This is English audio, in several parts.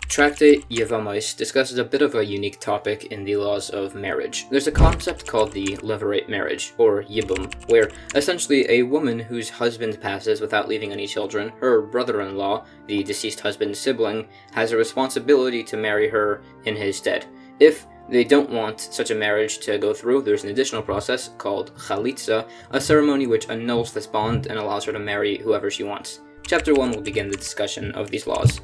Tractate Yevamos discusses a bit of a unique topic in the laws of marriage. There's a concept called the Levirate marriage, or Yibum, where essentially a woman whose husband passes without leaving any children, her brother-in-law, the deceased husband's sibling, has a responsibility to marry her in his stead. If they don't want such a marriage to go through, there's an additional process called chalitza, a ceremony which annuls this bond and allows her to marry whoever she wants. Chapter 1 will begin the discussion of these laws.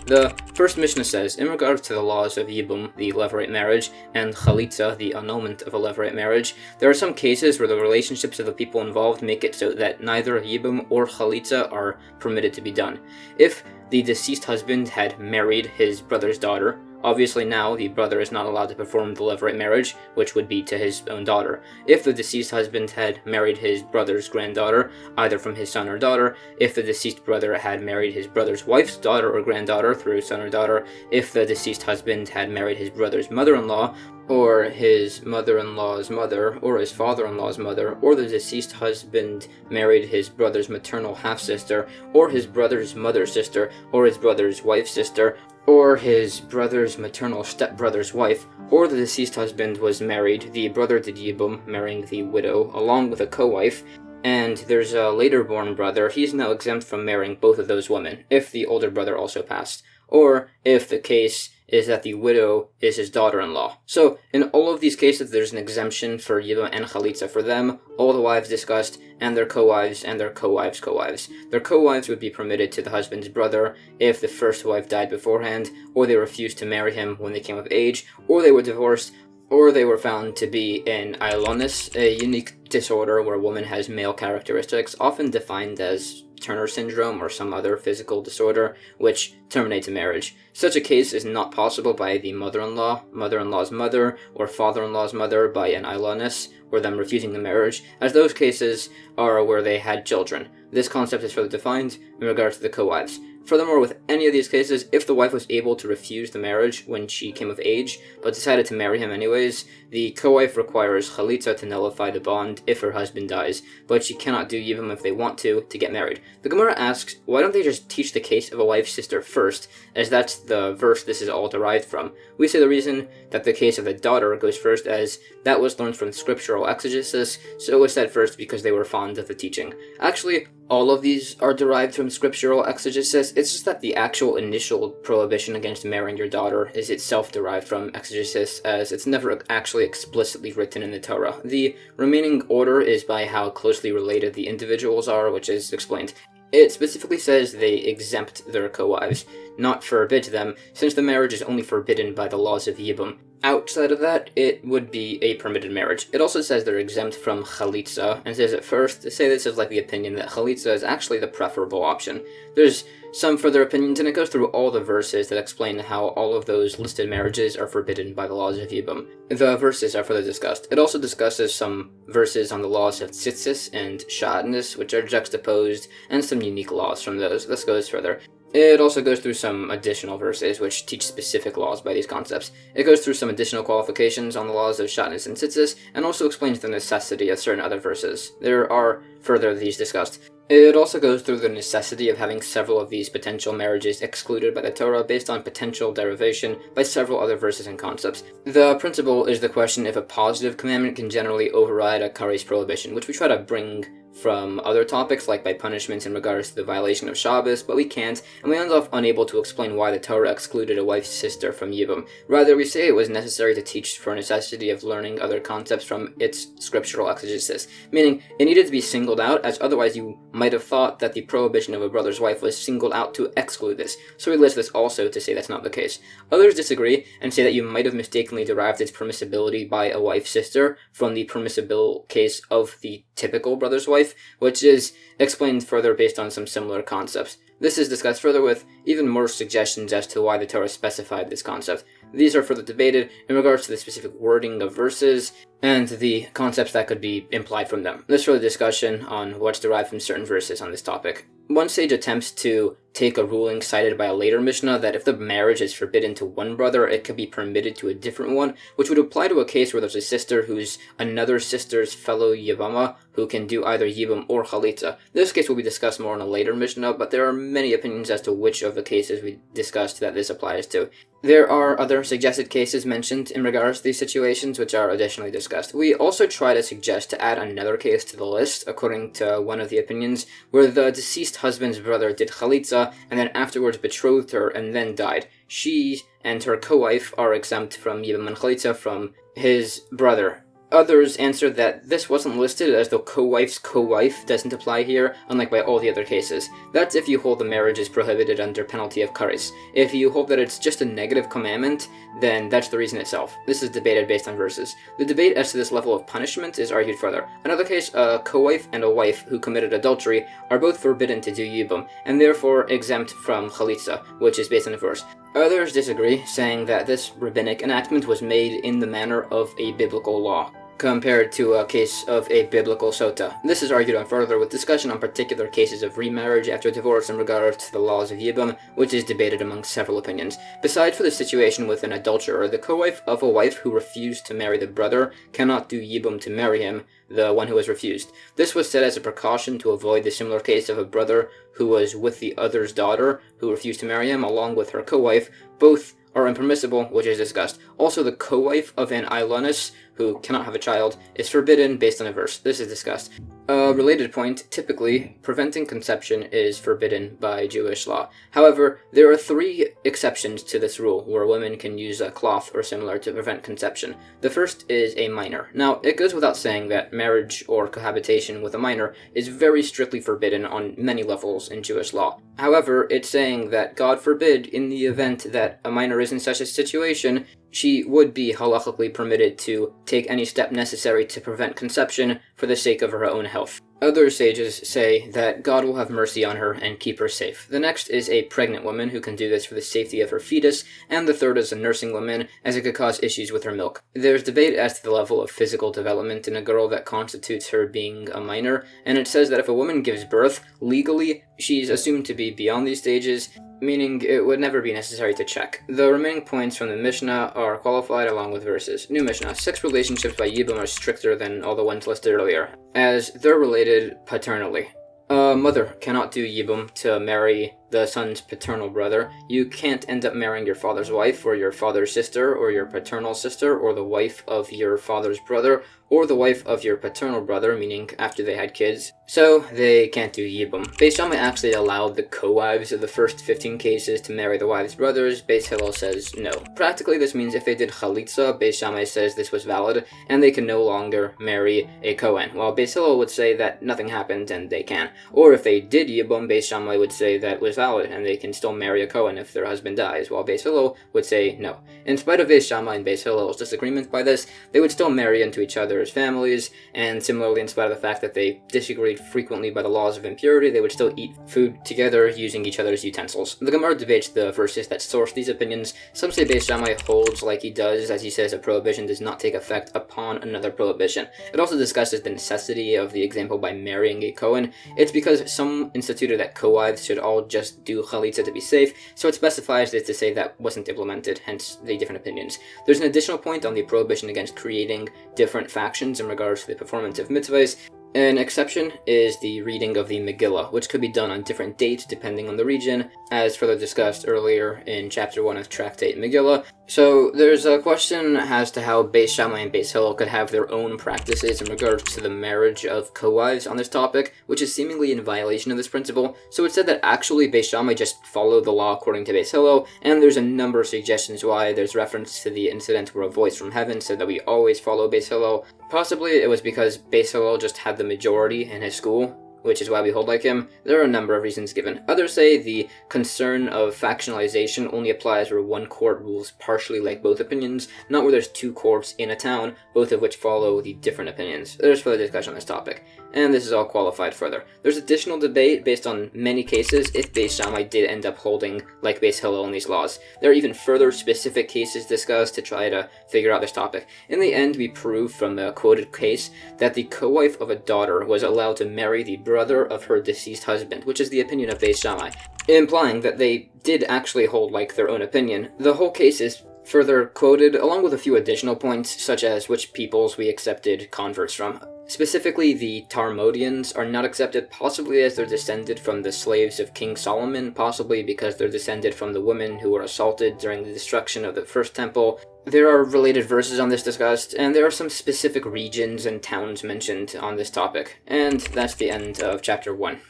The first Mishnah says, in regards to the laws of Yibum, the Levirate marriage, and Chalitza, the annulment of a Levirate marriage, there are some cases where the relationships of the people involved make it so that neither Yibum or Chalitza are permitted to be done. If the deceased husband had married his brother's daughter, obviously now the brother is not allowed to perform the Levirate marriage, which would be to his own daughter. If the deceased husband had married his brother's granddaughter, either from his son or daughter, if the deceased brother had married his brother's wife's daughter or granddaughter through son or daughter, if the deceased husband had married his brother's mother-in-law, or his mother-in-law's mother, or his father-in-law's mother, or the deceased husband married his brother's maternal half-sister, or his brother's mother's sister, or his brother's wife's sister, or his brother's maternal stepbrother's wife, or the deceased husband was married, the brother did Yibum, marrying the widow, along with a co-wife, and there's a later born brother, he's now exempt from marrying both of those women, if the older brother also passed, or if the case is that the widow is his daughter-in-law. So, in all of these cases, there's an exemption for Yibum and Chalitza for them, all the wives discussed, and their co-wives, and their co-wives' co-wives. Their co-wives would be permitted to the husband's brother if the first wife died beforehand, or they refused to marry him when they came of age, or they were divorced, or they were found to be an ailonis, a unique disorder where a woman has male characteristics, often defined as Turner syndrome or some other physical disorder, which terminates a marriage. Such a case is not possible by the mother-in-law, mother-in-law's mother, or father-in-law's mother by an ailonis, or them refusing the marriage, as those cases are where they had children. This concept is further defined in regards to the co-wives. Furthermore, with any of these cases, if the wife was able to refuse the marriage when she came of age, but decided to marry him anyways, the co-wife requires Chalitza to nullify the bond if her husband dies, but she cannot do Yibum if they want to get married. The Gemara asks, why don't they just teach the case of a wife's sister first, as that's the verse this is all derived from? We say the reason that the case of the daughter goes first as that was learned from scriptural exegesis, so it was said first because they were fond of the teaching. Actually, all of these are derived from scriptural exegesis. It's just that the actual initial prohibition against marrying your daughter is itself derived from exegesis, as it's never actually explicitly written in the Torah. The remaining order is by how closely related the individuals are, which is explained. It specifically says they exempt their co-wives, not forbid them, since the marriage is only forbidden by the laws of Yibum. Outside of that, it would be a permitted marriage. It also says they're exempt from Chalitza, and says at first, to say this is like the opinion that Chalitza is actually the preferable option. There's some further opinions, and it goes through all the verses that explain how all of those listed marriages are forbidden by the laws of Yibum. The verses are further discussed. It also discusses some verses on the laws of tzitzis and shadness, which are juxtaposed, and some unique laws from those. This goes further. It also goes through some additional verses which teach specific laws by these concepts. It goes through some additional qualifications on the laws of shatnez and tzitzis, and also explains the necessity of certain other verses. There are further these discussed. It also goes through the necessity of having several of these potential marriages excluded by the Torah based on potential derivation by several other verses and concepts. The principle is the question if a positive commandment can generally override a kares prohibition, which we try to bring from other topics, like by punishments in regards to the violation of Shabbos, but we can't, and we end up unable to explain why the Torah excluded a wife's sister from Yibum. Rather, we say it was necessary to teach for necessity of learning other concepts from its scriptural exegesis, meaning it needed to be singled out, as otherwise you might have thought that the prohibition of a brother's wife was singled out to exclude this, so we list this also to say that's not the case. Others disagree, and say that you might have mistakenly derived its permissibility by a wife's sister from the permissible case of the typical brother's wife, which is explained further based on some similar concepts. This is discussed further with even more suggestions as to why the Torah specified this concept. These are further debated in regards to the specific wording of verses, and the concepts that could be implied from them. There's further discussion on what's derived from certain verses on this topic. One sage attempts to take a ruling cited by a later Mishnah that if the marriage is forbidden to one brother, it could be permitted to a different one, which would apply to a case where there's a sister who's another sister's fellow Yevama who can do either Yibum or Chalitza. This case will be discussed more in a later Mishnah, but there are many opinions as to which of the cases we discussed that this applies to. There are other suggested cases mentioned in regards to these situations, which are additionally discussed. We also try to suggest to add another case to the list, according to one of the opinions, where the deceased husband's brother did Chalitza, and then afterwards betrothed her and then died. She and her co-wife are exempt from Yibum and Chalitza from his brother. Others answered that this wasn't listed as though co-wife's co-wife doesn't apply here, unlike by all the other cases. That's if you hold the marriage is prohibited under penalty of kares. If you hold that it's just a negative commandment, then that's the reason itself. This is debated based on verses. The debate as to this level of punishment is argued further. Another case, a co-wife and a wife who committed adultery are both forbidden to do yibum, and therefore exempt from chalitza, which is based on a verse. Others disagree, saying that this rabbinic enactment was made in the manner of a biblical law, compared to a case of a biblical sota. This is argued on further with discussion on particular cases of remarriage after divorce in regard to the laws of Yibum, which is debated among several opinions. Besides for the situation with an adulterer, the co-wife of a wife who refused to marry the brother cannot do Yibum to marry him, the one who was refused. This was said as a precaution to avoid the similar case of a brother who was with the other's daughter who refused to marry him along with her co-wife. Both are impermissible, which is discussed. Also, the co-wife of an Ilonis, who cannot have a child, is forbidden based on a verse. This is discussed. A related point, typically, preventing conception is forbidden by Jewish law. However, there are 3 exceptions to this rule, where women can use a cloth or similar to prevent conception. The first is a minor. Now, it goes without saying that marriage or cohabitation with a minor is very strictly forbidden on many levels in Jewish law. However, it's saying that, God forbid, in the event that a minor is in such a situation, she would be halachically permitted to take any step necessary to prevent conception for the sake of her own health. Other sages say that God will have mercy on her and keep her safe. The next is a pregnant woman who can do this for the safety of her fetus, and the third is a nursing woman, as it could cause issues with her milk. There's debate as to the level of physical development in a girl that constitutes her being a minor, and it says that if a woman gives birth, legally, she's assumed to be beyond these stages, meaning it would never be necessary to check. The remaining points from the Mishnah are qualified along with verses. New Mishnah. Sex relationships by Yibum are stricter than all the ones listed earlier, as they're related paternally. A mother cannot do Yibum to marry the son's paternal brother. You can't end up marrying your father's wife, or your father's sister, or your paternal sister, or the wife of your father's brother, or the wife of your paternal brother, meaning after they had kids. So, they can't do Yibum. Beis Shammai actually allowed the co-wives of the first 15 cases to marry the wives' brothers. Beis Hillel says no. Practically, this means if they did Chalitza, Beis Shammai says this was valid, and they can no longer marry a Kohen, while Beis Hillel would say that nothing happened and they can. Or if they did Yibum, Beis Shammai would say that was valid, and they can still marry a Kohen if their husband dies, while Beis Hillel would say no. In spite of Beis Shammai and Beis Hillel's disagreement by this, they would still marry into each other's families, and similarly, in spite of the fact that they disagreed frequently by the laws of impurity, they would still eat food together using each other's utensils. The Gemara debates the verses that source these opinions. Some say Beis Shammai holds like he does, as he says a prohibition does not take effect upon another prohibition. It also discusses the necessity of the example by marrying a Kohen. It's because some instituted that co-wives should all just do Chalitza to be safe, so it specifies this to say that wasn't implemented, hence the different opinions. There's an additional point on the prohibition against creating different factions in regards to the performance of mitzvahs. An exception is the reading of the Megillah, which could be done on different dates depending on the region, as further discussed earlier in Chapter 1 of Tractate Megillah. So there's a question as to how Beis Shammai and Beis Hillel could have their own practices in regards to the marriage of co-wives on this topic, which is seemingly in violation of this principle. So it's said that actually Beis Shammai just followed the law according to Beis Hillel, and there's a number of suggestions why. There's reference to the incident where a voice from heaven said that we always follow Beis Hillel. Possibly it was because Beis Hillel just had the majority in his school, which is why we hold like him. There are a number of reasons given. Others say the concern of factionalization only applies where one court rules partially like both opinions, not where there's two courts in a town, both of which follow the different opinions. There's further discussion on this topic, and this is all qualified further. There's additional debate based on many cases if Beis Shammai did end up holding like Beis Hillel in these laws. There are even further specific cases discussed to try to figure out this topic. In the end, we proved from the quoted case that the co-wife of a daughter was allowed to marry the brother of her deceased husband, which is the opinion of Beis Shammai, implying that they did actually hold like their own opinion. The whole case is further quoted, along with a few additional points, such as which peoples we accepted converts from. Specifically, the Talmudians are not accepted, possibly as they're descended from the slaves of King Solomon, possibly because they're descended from the women who were assaulted during the destruction of the first temple. There are related verses on this discussed, and there are some specific regions and towns mentioned on this topic. And that's the end of chapter 1.